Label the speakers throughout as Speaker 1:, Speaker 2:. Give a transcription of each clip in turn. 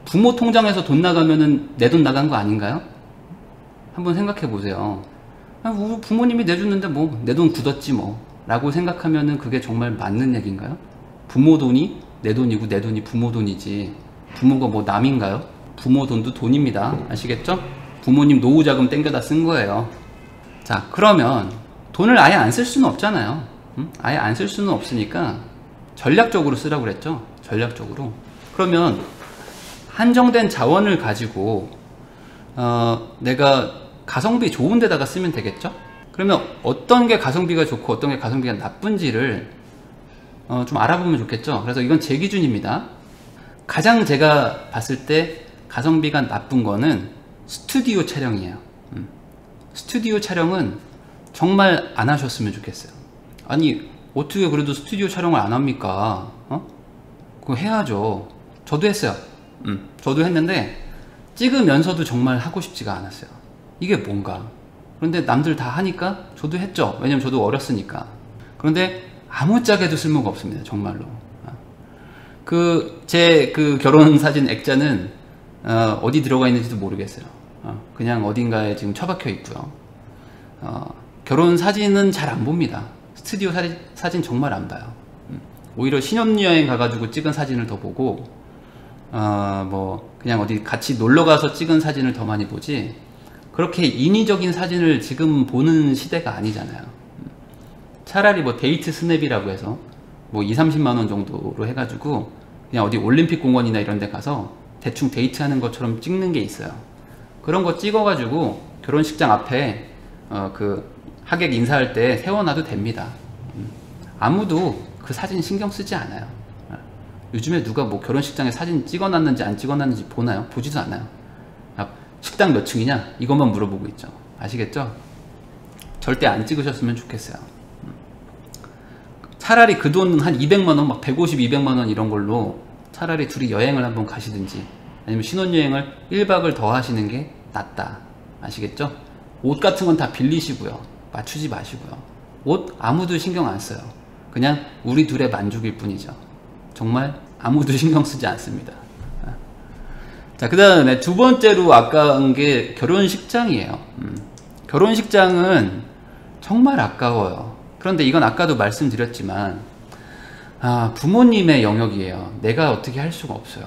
Speaker 1: 부모 통장에서 돈 나가면은 내 돈 나간 거 아닌가요? 한번 생각해 보세요. 우리 부모님이 내줬는데 뭐 내 돈 굳었지 뭐 라고 생각하면은 그게 정말 맞는 얘기인가요? 부모 돈이 내 돈이고 내 돈이 부모 돈이지 부모가 뭐 남인가요? 부모 돈도 돈입니다. 아시겠죠? 부모님 노후자금 땡겨다 쓴 거예요. 자, 그러면 돈을 아예 안 쓸 수는 없잖아요. 아예 안 쓸 수는 없으니까 전략적으로 쓰라고 그랬죠. 전략적으로. 그러면 한정된 자원을 가지고 내가 가성비 좋은 데다가 쓰면 되겠죠. 그러면 어떤 게 가성비가 좋고 어떤 게 가성비가 나쁜지를 좀 알아보면 좋겠죠. 그래서 이건 제 기준입니다. 가장 제가 봤을 때 가성비가 나쁜 거는 스튜디오 촬영이에요. 스튜디오 촬영은 정말 안 하셨으면 좋겠어요. 아니 어떻게 그래도 스튜디오 촬영을 안 합니까? 그거 해야죠. 저도 했어요. 저도 했는데 찍으면서도 정말 하고 싶지가 않았어요. 이게 뭔가. 그런데 남들 다 하니까 저도 했죠. 왜냐면 저도 어렸으니까. 그런데 아무짝에도 쓸모가 없습니다. 정말로. 제 결혼 사진 액자는 어디 들어가 있는지도 모르겠어요. 그냥 어딘가에 지금 처박혀 있고요. 결혼 사진은 잘 안 봅니다. 스튜디오 사진 정말 안 봐요. 오히려 신혼여행 가가지고 찍은 사진을 더 보고 뭐 그냥 어디 같이 놀러가서 찍은 사진을 더 많이 보지 그렇게 인위적인 사진을 지금 보는 시대가 아니잖아요. 차라리 뭐 데이트 스냅이라고 해서 뭐 20~30만원 정도로 해가지고 그냥 어디 올림픽 공원이나 이런 데 가서 대충 데이트하는 것처럼 찍는 게 있어요. 그런 거 찍어가지고 결혼식장 앞에 그 하객 인사할 때 세워놔도 됩니다. 아무도 그 사진 신경 쓰지 않아요. 요즘에 누가 뭐 결혼식장에 사진 찍어놨는지 안 찍어놨는지 보나요? 보지도 않아요. 식당 몇 층이냐? 이것만 물어보고 있죠. 아시겠죠? 절대 안 찍으셨으면 좋겠어요. 차라리 그 돈 한 200만원, 막 150, 200만원 이런 걸로 차라리 둘이 여행을 한번 가시든지 아니면 신혼여행을 1박을 더 하시는 게 낫다. 아시겠죠? 옷 같은 건 다 빌리시고요. 맞추지 마시고요. 옷 아무도 신경 안 써요. 그냥 우리 둘의 만족일 뿐이죠. 정말 아무도 신경 쓰지 않습니다. 자, 그 다음에 두 번째로 아까운 게 결혼식장이에요. 결혼식장은 정말 아까워요. 그런데 이건 아까도 말씀드렸지만 부모님의 영역이에요. 내가 어떻게 할 수가 없어요.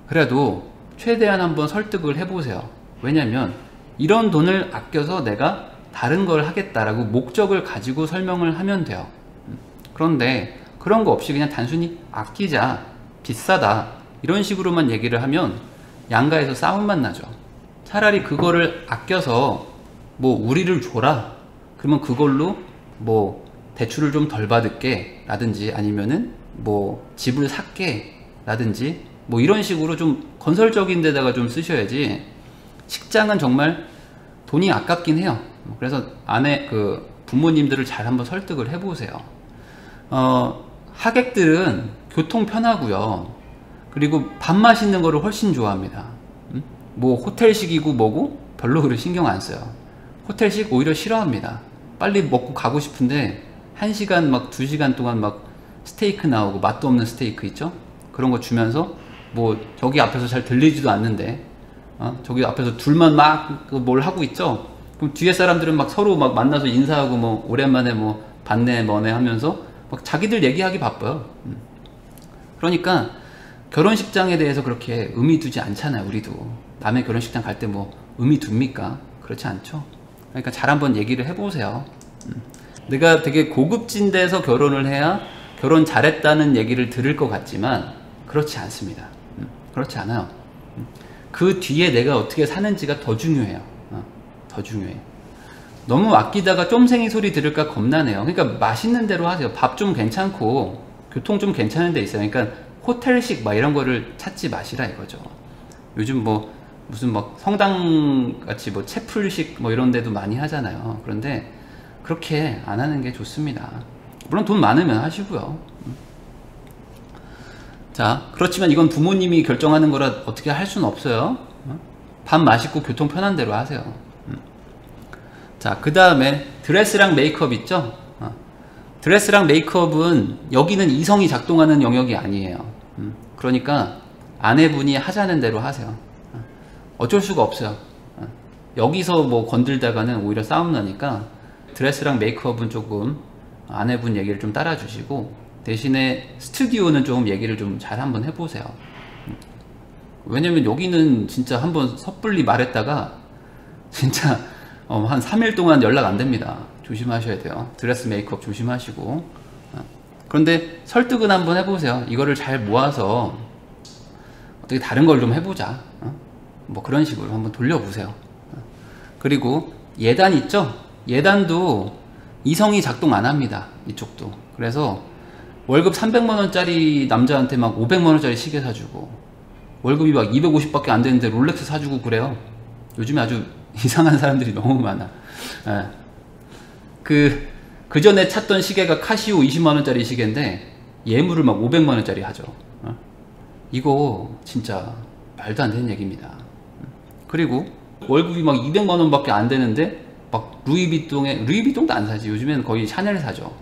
Speaker 1: 그래도 최대한 한번 설득을 해보세요. 왜냐면 이런 돈을 아껴서 내가 다른 걸 하겠다라고 목적을 가지고 설명을 하면 돼요. 그런데 그런 거 없이 그냥 단순히 아끼자, 비싸다 이런 식으로만 얘기를 하면 양가에서 싸움만 나죠. 차라리 그거를 아껴서 뭐 우리를 줘라. 그러면 그걸로 뭐 대출을 좀 덜 받을게 라든지 아니면은 뭐 집을 살게 라든지 뭐 이런 식으로 좀 건설적인 데다가 좀 쓰셔야지 식장은 정말 돈이 아깝긴 해요. 그래서 부모님들을 잘 한번 설득을 해보세요. 하객들은 교통 편하고요. 그리고 밥 맛있는 거를 훨씬 좋아합니다. 뭐 호텔식이고 뭐고 별로 그렇게 신경 안 써요. 호텔식 오히려 싫어합니다. 빨리 먹고 가고 싶은데 1시간 막 2시간 동안 막 스테이크 나오고 맛도 없는 스테이크 있죠? 그런 거 주면서 뭐 저기 앞에서 잘 들리지도 않는데 저기 앞에서 둘만 막 뭘 하고 있죠? 그럼 뒤에 사람들은 막 서로 막 만나서 인사하고 뭐 오랜만에 뭐 봤네 뭐네 하면서 막 자기들 얘기하기 바빠요. 그러니까 결혼식장에 대해서 그렇게 의미 두지 않잖아요. 우리도 남의 결혼식장 갈 때 뭐 의미 둡니까? 그렇지 않죠. 그러니까 잘 한번 얘기를 해보세요. 내가 되게 고급진 데서 결혼을 해야 결혼 잘했다는 얘기를 들을 것 같지만 그렇지 않습니다. 그렇지 않아요. 그 뒤에 내가 어떻게 사는지가 더 중요해요. 더 중요해. 너무 아끼다가 쫌생이 소리 들을까 겁나네요. 그러니까 맛있는 대로 하세요. 밥 좀 괜찮고 교통 좀 괜찮은 데 있어요. 그러니까 호텔식 막 이런 거를 찾지 마시라 이거죠. 요즘 뭐 무슨 막 성당 같이 뭐 채플식 뭐 이런 데도 많이 하잖아요. 그런데 그렇게 안 하는 게 좋습니다. 물론 돈 많으면 하시고요. 자, 그렇지만 이건 부모님이 결정하는 거라 어떻게 할 수는 없어요. 밥 맛있고 교통 편한 대로 하세요. 자, 그 다음에 드레스랑 메이크업 있죠? 드레스랑 메이크업은 여기는 이성이 작동하는 영역이 아니에요. 그러니까 아내분이 하자는 대로 하세요. 어쩔 수가 없어요. 여기서 뭐 건들다가는 오히려 싸움 나니까 드레스랑 메이크업은 조금 아내분 얘기를 좀 따라주시고, 대신에 스튜디오는 좀 얘기를 좀 잘 한번 해보세요. 왜냐면 여기는 진짜 한번 섣불리 말했다가 진짜 한 3일 동안 연락 안 됩니다. 조심하셔야 돼요. 드레스 메이크업 조심하시고. 그런데 설득은 한번 해보세요. 이거를 잘 모아서 어떻게 다른 걸 좀 해보자. 뭐 그런 식으로 한번 돌려보세요. 그리고 예단 있죠? 예단도 이성이 작동 안 합니다. 이쪽도. 그래서 월급 300만원짜리 남자한테 막 500만원짜리 시계 사주고, 월급이 막 250밖에 안 되는데 롤렉스 사주고 그래요. 요즘에 아주 이상한 사람들이 너무 많아. 예. 그 전에 찾던 시계가 카시오 20만원짜리 시계인데 예물을 막 500만원짜리 하죠. 이거 진짜 말도 안 되는 얘기입니다. 그리고 월급이 막 200만원 밖에 안 되는데 막 루이비통도 안 사지. 요즘에는 거의 샤넬 사죠.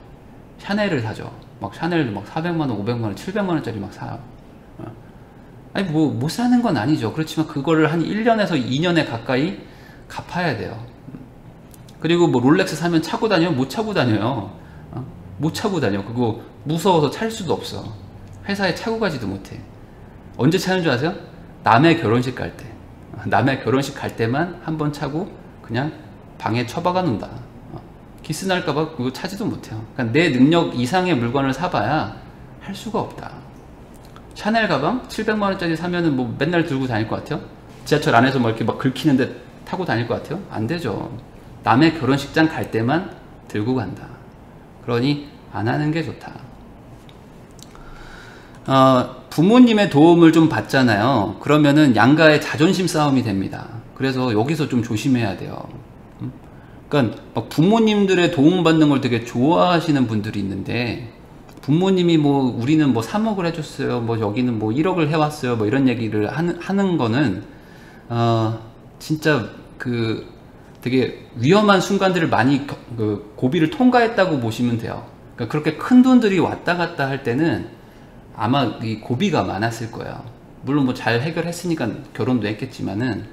Speaker 1: 샤넬을 사죠. 막 샤넬도 막 400만원, 500만원, 700만원짜리 막 사요. 아니 뭐 못 사는 건 아니죠. 그렇지만 그거를 한 1년에서 2년에 가까이 갚아야 돼요. 그리고 뭐 롤렉스 사면 차고 다녀요? 못 차고 다녀요. 못 차고 다녀. 그거 무서워서 찰 수도 없어. 회사에 차고 가지도 못해. 언제 차는 줄 아세요? 남의 결혼식 갈 때. 남의 결혼식 갈 때만 한번 차고 그냥 방에 처박아 놓는다. 기스 날까봐 그거 차지도 못해요. 그러니까 내 능력 이상의 물건을 사봐야 할 수가 없다. 샤넬 가방 700만원짜리 사면은 뭐 맨날 들고 다닐 것 같아요? 지하철 안에서 뭐 이렇게 막 긁히는데 타고 다닐 것 같아요? 안 되죠. 남의 결혼식장 갈 때만 들고 간다. 그러니 안 하는 게 좋다. 부모님의 도움을 좀 받잖아요. 그러면은 양가의 자존심 싸움이 됩니다. 그래서 여기서 좀 조심해야 돼요. 그러니까 막 부모님들의 도움 받는 걸 되게 좋아하시는 분들이 있는데, 부모님이 뭐 우리는 뭐 3억을 해줬어요, 뭐 여기는 뭐 1억을 해왔어요, 뭐 이런 얘기를 하는 거는 진짜 그 되게 위험한 순간들을 많이 그 고비를 통과했다고 보시면 돼요. 그러니까 그렇게 큰 돈들이 왔다 갔다 할 때는 아마 이 고비가 많았을 거예요. 물론 뭐 잘 해결했으니까 결혼도 했겠지만은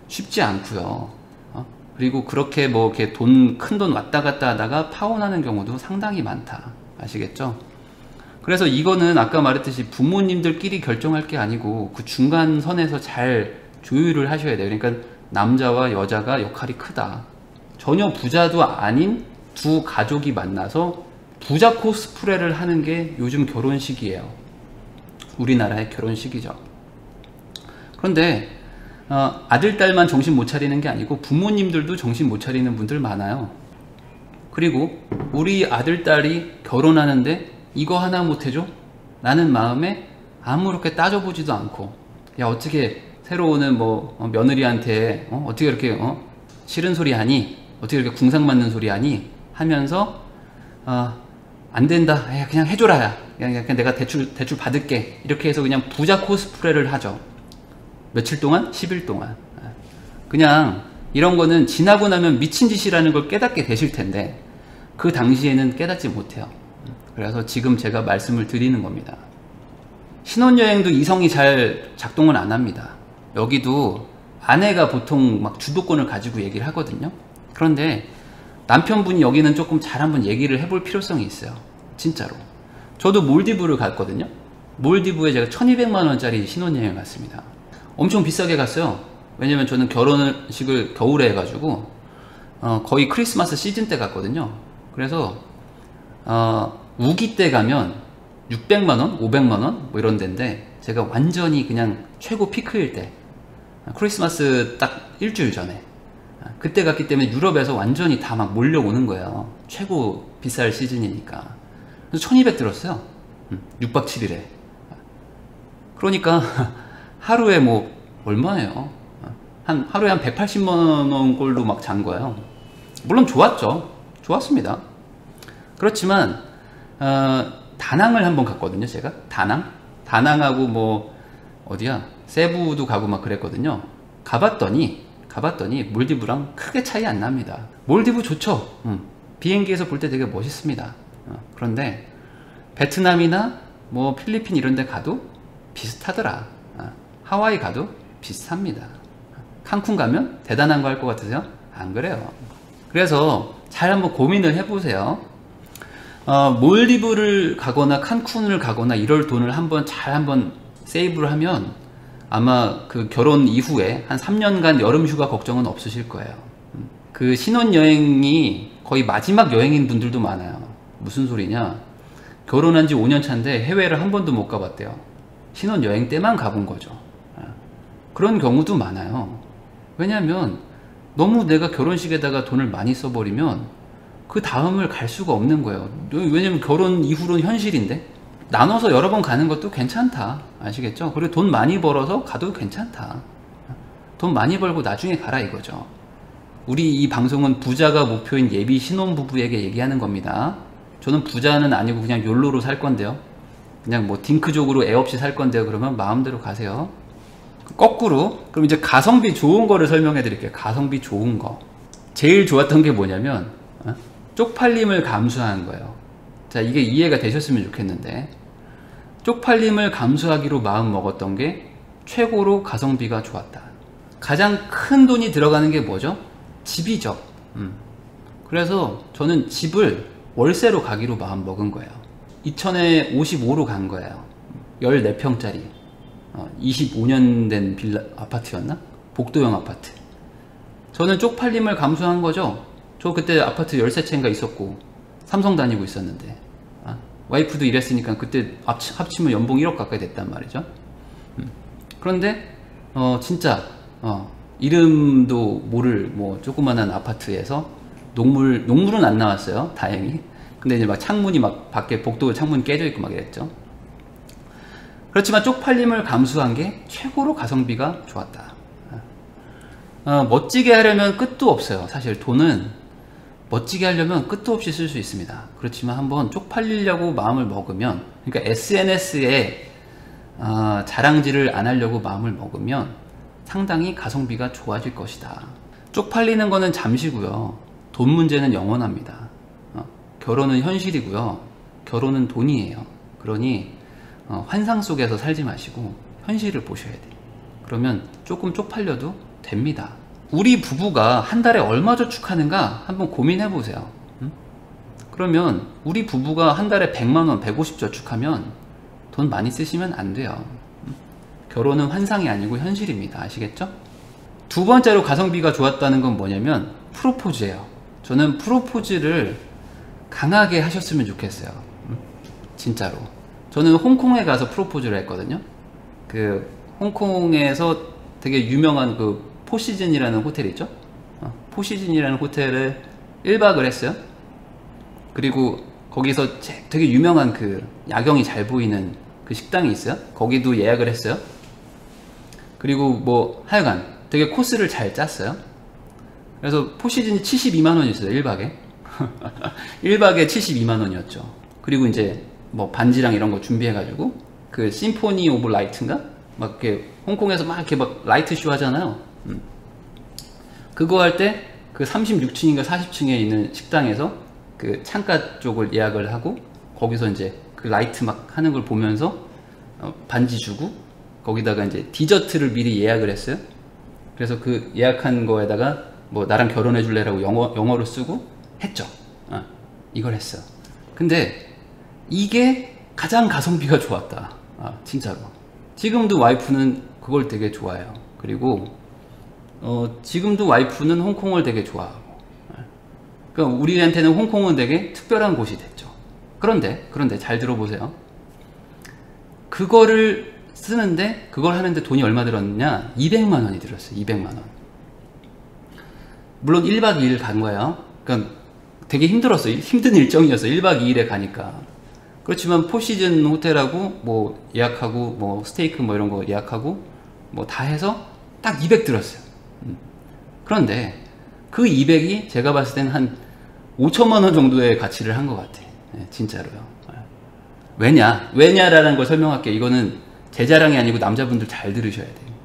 Speaker 1: 쉽지 않고요. 그리고 그렇게 뭐 이렇게 큰 돈 왔다 갔다 하다가 파혼하는 경우도 상당히 많다. 아시겠죠? 그래서 이거는 아까 말했듯이 부모님들끼리 결정할 게 아니고 그 중간선에서 잘 조율을 하셔야 돼요. 그러니까 남자와 여자가 역할이 크다. 전혀 부자도 아닌 두 가족이 만나서 부자 코스프레를 하는 게 요즘 결혼식이에요. 우리나라의 결혼식이죠. 그런데 아들, 딸만 정신 못 차리는 게 아니고 부모님들도 정신 못 차리는 분들 많아요. 그리고 우리 아들, 딸이 결혼하는데 이거 하나 못 해줘? 라는 마음에 아무렇게 따져보지도 않고, 야 어떻게 새로 오는 뭐 며느리한테 어떻게 이렇게 싫은 소리 하니? 어떻게 이렇게 궁상 맞는 소리 하니? 하면서 안 된다. 야, 그냥 해줘라. 야. 그냥 내가 대출 받을게. 이렇게 해서 그냥 부자 코스프레를 하죠. 며칠 동안? 10일 동안. 그냥 이런 거는 지나고 나면 미친 짓이라는 걸 깨닫게 되실 텐데 그 당시에는 깨닫지 못해요. 그래서 지금 제가 말씀을 드리는 겁니다. 신혼여행도 이성이 잘 작동을 안 합니다. 여기도 아내가 보통 막 주도권을 가지고 얘기를 하거든요. 그런데 남편분이 여기는 조금 잘 한번 얘기를 해볼 필요성이 있어요. 진짜로. 저도 몰디브를 갔거든요. 몰디브에 제가 1200만원짜리 신혼여행 갔습니다. 엄청 비싸게 갔어요. 왜냐면 저는 결혼식을 겨울에 해가지고 거의 크리스마스 시즌 때 갔거든요. 그래서 우기 때 가면 600만원, 500만원 뭐 이런 데인데 제가 완전히 그냥 최고 피크일 때 크리스마스 딱 일주일 전에 그때 갔기 때문에 유럽에서 완전히 다 막 몰려오는 거예요. 최고 비쌀 시즌이니까. 그래서 1200 들었어요. 6박 7일에. 그러니까 하루에 뭐 얼마예요? 하루에 한 180만원 꼴로 막 잔 거예요. 물론 좋았죠. 좋았습니다. 그렇지만 다낭을 한번 갔거든요. 제가 다낭하고 뭐 어디야 세부도 가고 막 그랬거든요. 가봤더니 몰디브랑 크게 차이 안 납니다. 몰디브 좋죠. 비행기에서 볼 때 되게 멋있습니다. 그런데 베트남이나 뭐 필리핀 이런 데 가도 비슷하더라. 하와이 가도 비슷합니다. 칸쿤 가면 대단한 거 할 것 같으세요? 안 그래요. 그래서 잘 한번 고민을 해보세요. 몰디브를 가거나 칸쿤을 가거나 이럴 돈을 한번 세이브를 하면 아마 그 결혼 이후에 한 3년간 여름 휴가 걱정은 없으실 거예요. 그 신혼여행이 거의 마지막 여행인 분들도 많아요. 무슨 소리냐? 결혼한 지 5년 차인데 해외를 한 번도 못 가봤대요. 신혼여행 때만 가본 거죠. 그런 경우도 많아요. 왜냐하면 너무 내가 결혼식에다가 돈을 많이 써버리면 그 다음을 갈 수가 없는 거예요. 왜냐면 결혼 이후로는 현실인데 나눠서 여러 번 가는 것도 괜찮다. 아시겠죠? 그리고 돈 많이 벌어서 가도 괜찮다. 돈 많이 벌고 나중에 가라 이거죠. 우리 이 방송은 부자가 목표인 예비 신혼부부에게 얘기하는 겁니다. 저는 부자는 아니고 그냥 욜로로 살 건데요. 그냥 뭐 딩크족으로 애 없이 살 건데요. 그러면 마음대로 가세요. 거꾸로 그럼 이제 가성비 좋은 거를 설명해 드릴게요. 가성비 좋은 거. 제일 좋았던 게 뭐냐면 쪽팔림을 감수한 거예요. 자, 이게 이해가 되셨으면 좋겠는데 쪽팔림을 감수하기로 마음 먹었던 게 최고로 가성비가 좋았다. 가장 큰 돈이 들어가는 게 뭐죠? 집이죠. 그래서 저는 집을 월세로 가기로 마음 먹은 거예요. 2000에 55로 간 거예요. 14평짜리 25년 된 빌라 아파트였나? 복도형 아파트. 저는 쪽팔림을 감수한 거죠. 저 그때 아파트 13채인가 있었고 삼성 다니고 있었는데 와이프도 일했으니까 그때 합치면 연봉 1억 가까이 됐단 말이죠. 그런데 진짜 이름도 모를 뭐 조그만한 아파트에서 녹물은 안 나왔어요. 다행히. 근데 이제 막 창문이 막 밖에 복도 창문 깨져 있고 막 이랬죠. 그렇지만 쪽팔림을 감수한 게 최고로 가성비가 좋았다. 멋지게 하려면 끝도 없어요. 사실 돈은 멋지게 하려면 끝도 없이 쓸 수 있습니다. 그렇지만 한번 쪽팔리려고 마음을 먹으면, 그러니까 SNS에 자랑질을 안 하려고 마음을 먹으면 상당히 가성비가 좋아질 것이다. 쪽팔리는 거는 잠시고요. 돈 문제는 영원합니다. 결혼은 현실이고요. 결혼은 돈이에요. 그러니 환상 속에서 살지 마시고 현실을 보셔야 돼요. 그러면 조금 쪽팔려도 됩니다. 우리 부부가 한 달에 얼마 저축하는가 한번 고민해 보세요. 그러면 우리 부부가 한 달에 100만원, 150 저축하면 돈 많이 쓰시면 안 돼요. 결혼은 환상이 아니고 현실입니다. 아시겠죠? 두 번째로 가성비가 좋았다는 건 뭐냐면 프로포즈예요. 저는 프로포즈를 강하게 하셨으면 좋겠어요. 진짜로. 저는 홍콩에 가서 프로포즈를 했거든요. 그 홍콩에서 되게 유명한 그 포시즌이라는 호텔이 있죠. 포시즌이라는 호텔에 1박을 했어요. 그리고 거기서 되게 유명한 그 야경이 잘 보이는 그 식당이 있어요. 거기도 예약을 했어요. 그리고 뭐 하여간 되게 코스를 잘 짰어요. 그래서 포시즌이 72만원이었어요. 1박에 1박에 72만원이었죠. 그리고 이제 뭐 반지랑 이런 거 준비해 가지고 그 심포니 오브 라이트인가? 막 이렇게 홍콩에서 막 이렇게 막 라이트 쇼 하잖아요. 그거 할 때 그 36층인가 40층에 있는 식당에서 그 창가 쪽을 예약을 하고 거기서 이제 그 라이트 막 하는 걸 보면서 반지 주고 거기다가 이제 디저트를 미리 예약을 했어요. 그래서 그 예약한 거에다가 뭐 나랑 결혼해 줄래라고 영어로 쓰고 했죠. 이걸 했어요. 근데 이게 가장 가성비가 좋았다. 진짜로. 지금도 와이프는 그걸 되게 좋아해요. 그리고 지금도 와이프는 홍콩을 되게 좋아하고. 그러니까 우리한테는 홍콩은 되게 특별한 곳이 됐죠. 그런데 잘 들어보세요. 그거를 쓰는데 그걸 하는데 돈이 얼마 들었냐? 200만 원이 들었어요. 200만 원. 물론 1박 2일 간 거예요. 그러니까 되게 힘들었어요. 힘든 일정이었어요. 1박 2일에 가니까. 그렇지만 포시즌 호텔하고 뭐 예약하고 뭐 스테이크 뭐 이런 거 예약하고 뭐 다 해서 딱 200 들었어요. 그런데 그 200이 제가 봤을 때는 한 5천만 원 정도의 가치를 한 것 같아. 네, 진짜로요. 왜냐라는 걸 설명할게요. 이거는 제 자랑이 아니고 남자분들 잘 들으셔야 돼요.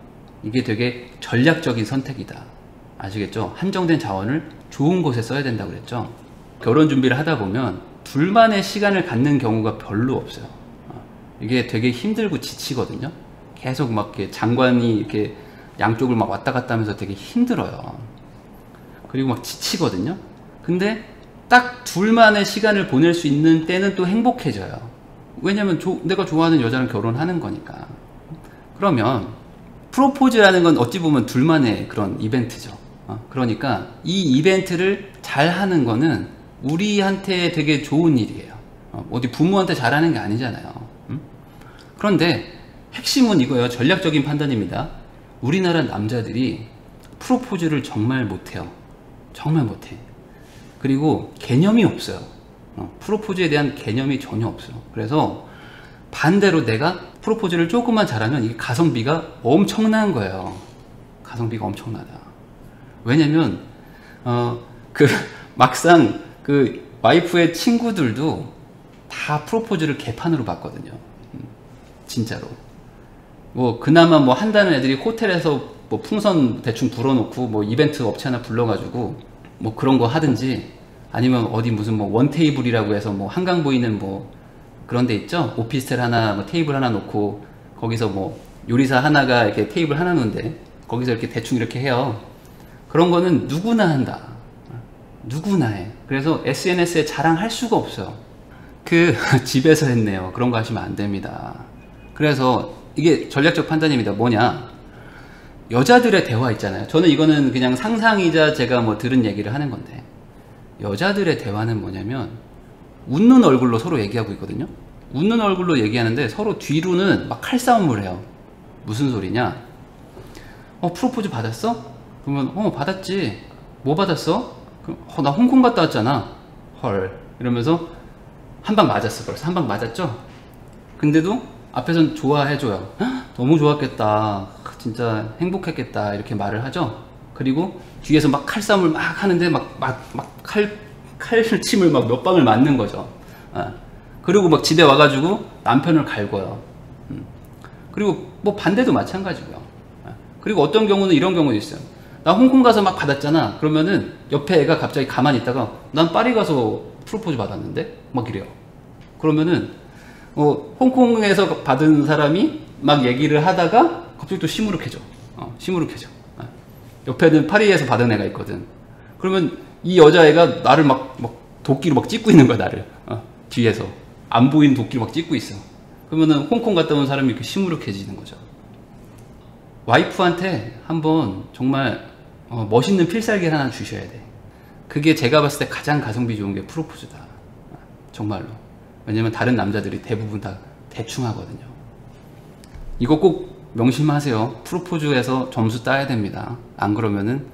Speaker 1: 이게 되게 전략적인 선택이다. 아시겠죠? 한정된 자원을 좋은 곳에 써야 된다고 그랬죠? 결혼 준비를 하다 보면 둘만의 시간을 갖는 경우가 별로 없어요. 이게 되게 힘들고 지치거든요. 계속 막 이렇게 장관이 이렇게 양쪽을 막 왔다 갔다 하면서 되게 힘들어요. 그리고 막 지치거든요. 근데 딱 둘만의 시간을 보낼 수 있는 때는 또 행복해져요. 왜냐면 내가 좋아하는 여자랑 결혼하는 거니까. 그러면 프로포즈라는 건 어찌 보면 둘만의 그런 이벤트죠. 그러니까 이 이벤트를 잘 하는 거는 우리한테 되게 좋은 일이에요. 어디 부모한테 잘하는 게 아니잖아요. 그런데 핵심은 이거예요. 전략적인 판단입니다. 우리나라 남자들이 프로포즈를 정말 못해요. 정말 못해. 그리고 개념이 없어요. 프로포즈에 대한 개념이 전혀 없어요. 그래서 반대로 내가 프로포즈를 조금만 잘하면 이게 가성비가 엄청난 거예요. 가성비가 엄청나다. 왜냐면 막상 그 와이프의 친구들도 다 프로포즈를 개판으로 봤거든요. 진짜로. 뭐 그나마 뭐 한다는 애들이 호텔에서 뭐 풍선 대충 불어놓고 뭐 이벤트 업체 하나 불러가지고 뭐 그런 거 하든지, 아니면 어디 무슨 뭐 원테이블이라고 해서 뭐 한강 보이는 뭐 그런 데 있죠? 오피스텔 하나, 뭐 테이블 하나 놓고 거기서 뭐 요리사 하나가 이렇게 테이블 하나 놓는데 거기서 이렇게 대충 이렇게 해요. 그런 거는 누구나 한다. 누구나 해. 그래서 SNS에 자랑할 수가 없어요. 집에서 했네요. 그런 거 하시면 안 됩니다. 그래서 이게 전략적 판단입니다. 뭐냐? 여자들의 대화 있잖아요. 저는 이거는 그냥 상상이자 제가 뭐 들은 얘기를 하는 건데, 여자들의 대화는 뭐냐면 웃는 얼굴로 서로 얘기하고 있거든요. 웃는 얼굴로 얘기하는데 서로 뒤로는 막 칼싸움을 해요. 무슨 소리냐? 프로포즈 받았어? 그러면 받았지. 뭐 받았어? 나 홍콩 갔다 왔잖아. 헐. 이러면서 한 방 맞았어. 벌써 한 방 맞았죠? 근데도 앞에선 좋아해줘요. 너무 좋았겠다. 진짜 행복했겠다. 이렇게 말을 하죠. 그리고 뒤에서 막 칼싸움을 막 하는데 칼침을 막 몇 방을 맞는 거죠. 그리고 막 집에 와가지고 남편을 갈궈요. 그리고 뭐 반대도 마찬가지고요. 그리고 어떤 경우는 이런 경우도 있어요. 나 홍콩 가서 막 받았잖아. 그러면은 옆에 애가 갑자기 가만히 있다가 난 파리 가서 프로포즈 받았는데? 막 이래요. 그러면은 홍콩에서 받은 사람이 막 얘기를 하다가 갑자기 또 시무룩해져. 시무룩해져. 옆에는 파리에서 받은 애가 있거든. 그러면 이 여자애가 나를 막 도끼로 막 찍고 있는 거야, 나를. 뒤에서. 안 보이는 도끼로 막 찍고 있어. 그러면은 홍콩 갔다 온 사람이 이렇게 시무룩해지는 거죠. 와이프한테 한번 정말 멋있는 필살기를 하나 주셔야 돼. 그게 제가 봤을 때 가장 가성비 좋은 게 프로포즈다. 정말로. 왜냐면 다른 남자들이 대부분 다 대충 하거든요. 이거 꼭 명심하세요. 프로포즈에서 점수 따야 됩니다. 안 그러면은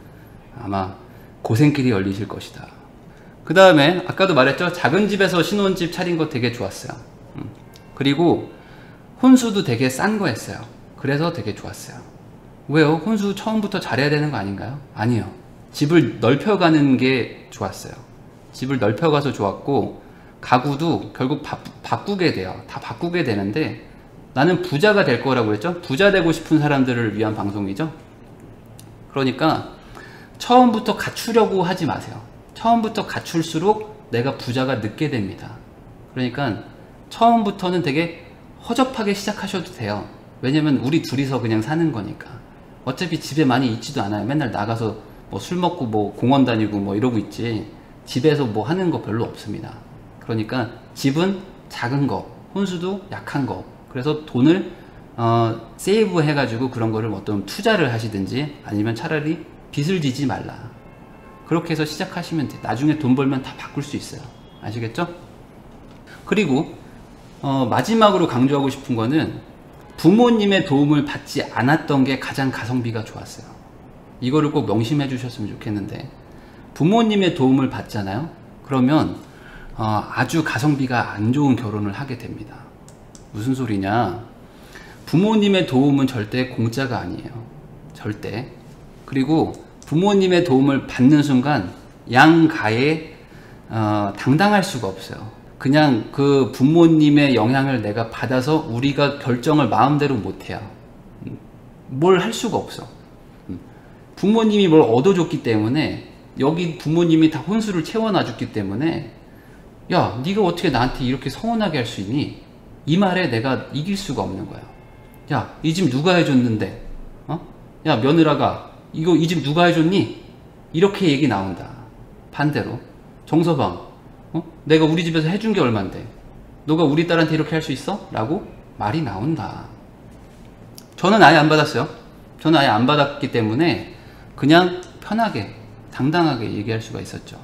Speaker 1: 아마 고생길이 열리실 것이다. 그 다음에 아까도 말했죠. 작은 집에서 신혼집 차린 거 되게 좋았어요. 그리고 혼수도 되게 싼 거 했어요. 그래서 되게 좋았어요. 왜요? 혼수 처음부터 잘해야 되는 거 아닌가요? 아니요. 집을 넓혀가는 게 좋았어요. 집을 넓혀가서 좋았고, 가구도 결국 바꾸게 돼요. 다 바꾸게 되는데, 나는 부자가 될 거라고 했죠? 부자 되고 싶은 사람들을 위한 방송이죠? 그러니까 처음부터 갖추려고 하지 마세요. 처음부터 갖출수록 내가 부자가 늦게 됩니다. 그러니까 처음부터는 되게 허접하게 시작하셔도 돼요. 왜냐면 우리 둘이서 그냥 사는 거니까. 어차피 집에 많이 있지도 않아요. 맨날 나가서 뭐 술 먹고 뭐 공원 다니고 뭐 이러고 있지, 집에서 뭐 하는 거 별로 없습니다. 그러니까 집은 작은 거, 혼수도 약한 거. 그래서 돈을 세이브 해가지고 그런 거를 어떤 투자를 하시든지, 아니면 차라리 빚을 지지 말라. 그렇게 해서 시작하시면 돼. 나중에 돈 벌면 다 바꿀 수 있어요. 아시겠죠? 그리고 마지막으로 강조하고 싶은 거는, 부모님의 도움을 받지 않았던 게 가장 가성비가 좋았어요. 이거를 꼭 명심해 주셨으면 좋겠는데, 부모님의 도움을 받잖아요. 그러면 아주 가성비가 안 좋은 결혼을 하게 됩니다. 무슨 소리냐? 부모님의 도움은 절대 공짜가 아니에요. 절대. 그리고 부모님의 도움을 받는 순간 양가에 당당할 수가 없어요. 그냥 그 부모님의 영향을 내가 받아서 우리가 결정을 마음대로 못해요. 뭘 할 수가 없어. 부모님이 뭘 얻어줬기 때문에, 여기 부모님이 다 혼수를 채워놔줬기 때문에, 야, 네가 어떻게 나한테 이렇게 서운하게 할 수 있니? 이 말에 내가 이길 수가 없는 거야. 야, 이 집 누가 해줬는데? 야, 며느라가 이거 이 집 누가 해줬니? 이렇게 얘기 나온다. 반대로 정서방, 내가 우리 집에서 해준 게 얼만데 너가 우리 딸한테 이렇게 할 수 있어? 라고 말이 나온다. 저는 아예 안 받았어요. 저는 아예 안 받았기 때문에 그냥 편하게 당당하게 얘기할 수가 있었죠.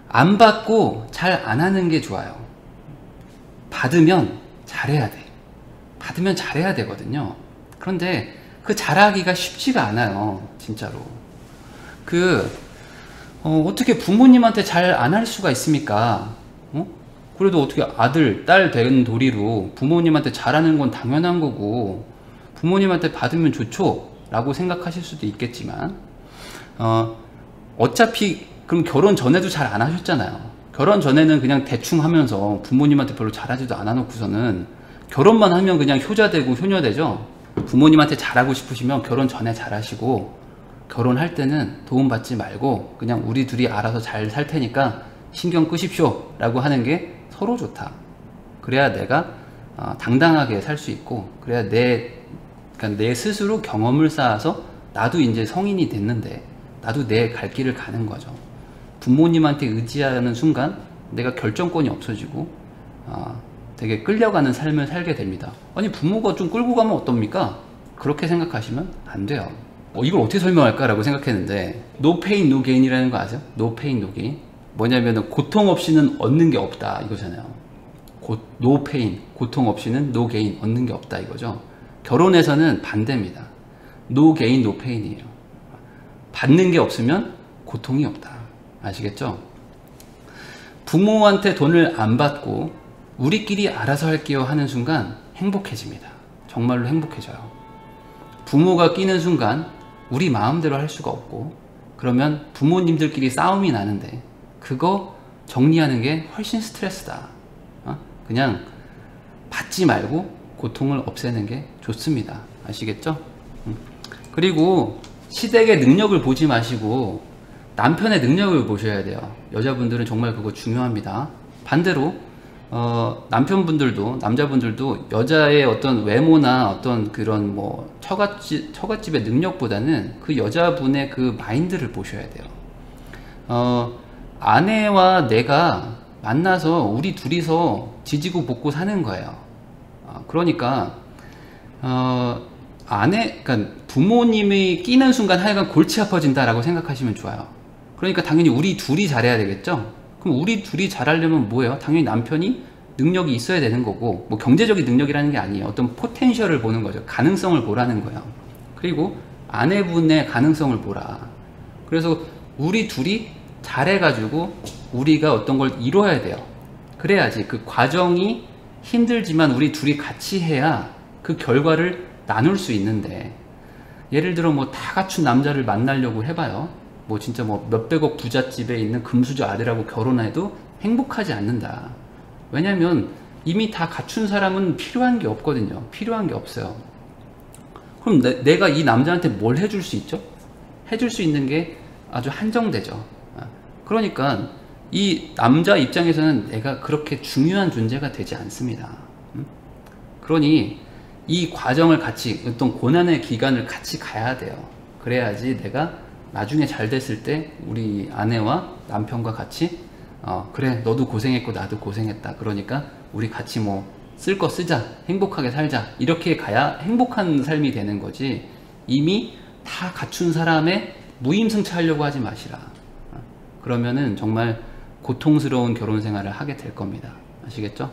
Speaker 1: 안 받고 잘 안 하는 게 좋아요. 받으면 잘해야 돼. 받으면 잘해야 되거든요. 그런데 그 잘하기가 쉽지가 않아요. 진짜로. 어떻게 부모님한테 잘 안 할 수가 있습니까? 그래도 어떻게 아들, 딸 된 도리로 부모님한테 잘하는 건 당연한 거고 부모님한테 받으면 좋죠? 라고 생각하실 수도 있겠지만 어차피 그럼 결혼 전에도 잘 안 하셨잖아요. 결혼 전에는 그냥 대충 하면서 부모님한테 별로 잘하지도 않아 놓고서는 결혼만 하면 그냥 효자되고 효녀되죠. 부모님한테 잘하고 싶으시면 결혼 전에 잘하시고 결혼할 때는 도움받지 말고 그냥 우리 둘이 알아서 잘 살 테니까 신경 끄십시오 라고 하는 게 서로 좋다. 그래야 내가 당당하게 살 수 있고 그래야 그러니까 내 스스로 경험을 쌓아서 나도 이제 성인이 됐는데 나도 내 갈 길을 가는 거죠. 부모님한테 의지하는 순간 내가 결정권이 없어지고 되게 끌려가는 삶을 살게 됩니다. 아니 부모가 좀 끌고 가면 어떻습니까? 그렇게 생각하시면 안 돼요. 이걸 어떻게 설명할까 라고 생각했는데 No pain, no gain이라는 거 아세요? No pain, no gain. 뭐냐면 고통 없이는 얻는 게 없다 이거잖아요. No pain, 고통 없이는 no gain, 얻는 게 없다 이거죠. 결혼에서는 반대입니다. No gain, no pain이에요. 받는 게 없으면 고통이 없다. 아시겠죠? 부모한테 돈을 안 받고 우리끼리 알아서 할게요 하는 순간 행복해집니다. 정말로 행복해져요. 부모가 끼는 순간 우리 마음대로 할 수가 없고 그러면 부모님들끼리 싸움이 나는데 그거 정리하는 게 훨씬 스트레스다. 그냥 받지 말고 고통을 없애는 게 좋습니다. 아시겠죠? 그리고 시댁의 능력을 보지 마시고 남편의 능력을 보셔야 돼요. 여자분들은 정말 그거 중요합니다. 반대로 남편분들도 남자분들도 여자의 어떤 외모나 어떤 그런 뭐 처갓집의 능력보다는 그 여자분의 그 마인드를 보셔야 돼요. 아내와 내가 만나서 우리 둘이서 지지고 볶고 사는 거예요. 그러니까 그러니까 부모님이 끼는 순간 하여간 골치 아파진다라고 생각하시면 좋아요. 그러니까 당연히 우리 둘이 잘해야 되겠죠? 그럼 우리 둘이 잘하려면 뭐예요? 당연히 남편이 능력이 있어야 되는 거고, 뭐 경제적인 능력이라는 게 아니에요. 어떤 포텐셜을 보는 거죠. 가능성을 보라는 거예요. 그리고 아내분의 가능성을 보라. 그래서 우리 둘이 잘해가지고 우리가 어떤 걸 이뤄야 돼요. 그래야지 그 과정이 힘들지만 우리 둘이 같이 해야 그 결과를 나눌 수 있는데, 예를 들어 뭐 다 갖춘 남자를 만나려고 해봐요. 뭐 진짜 뭐 몇백억 부잣집에 있는 금수저 아들하고 결혼해도 행복하지 않는다. 왜냐면 이미 다 갖춘 사람은 필요한 게 없거든요. 필요한 게 없어요. 그럼 내가 이 남자한테 뭘 해줄 수 있죠? 해줄 수 있는 게 아주 한정되죠. 그러니까 이 남자 입장에서는 내가 그렇게 중요한 존재가 되지 않습니다. 그러니 이 과정을 같이, 어떤 고난의 기간을 같이 가야 돼요. 그래야지 내가 나중에 잘 됐을 때 우리 아내와 남편과 같이 그래 너도 고생했고 나도 고생했다. 그러니까 우리 같이 뭐 쓸 거 쓰자. 행복하게 살자. 이렇게 가야 행복한 삶이 되는 거지, 이미 다 갖춘 사람의 무임승차하려고 하지 마시라. 그러면은 정말 고통스러운 결혼 생활을 하게 될 겁니다. 아시겠죠?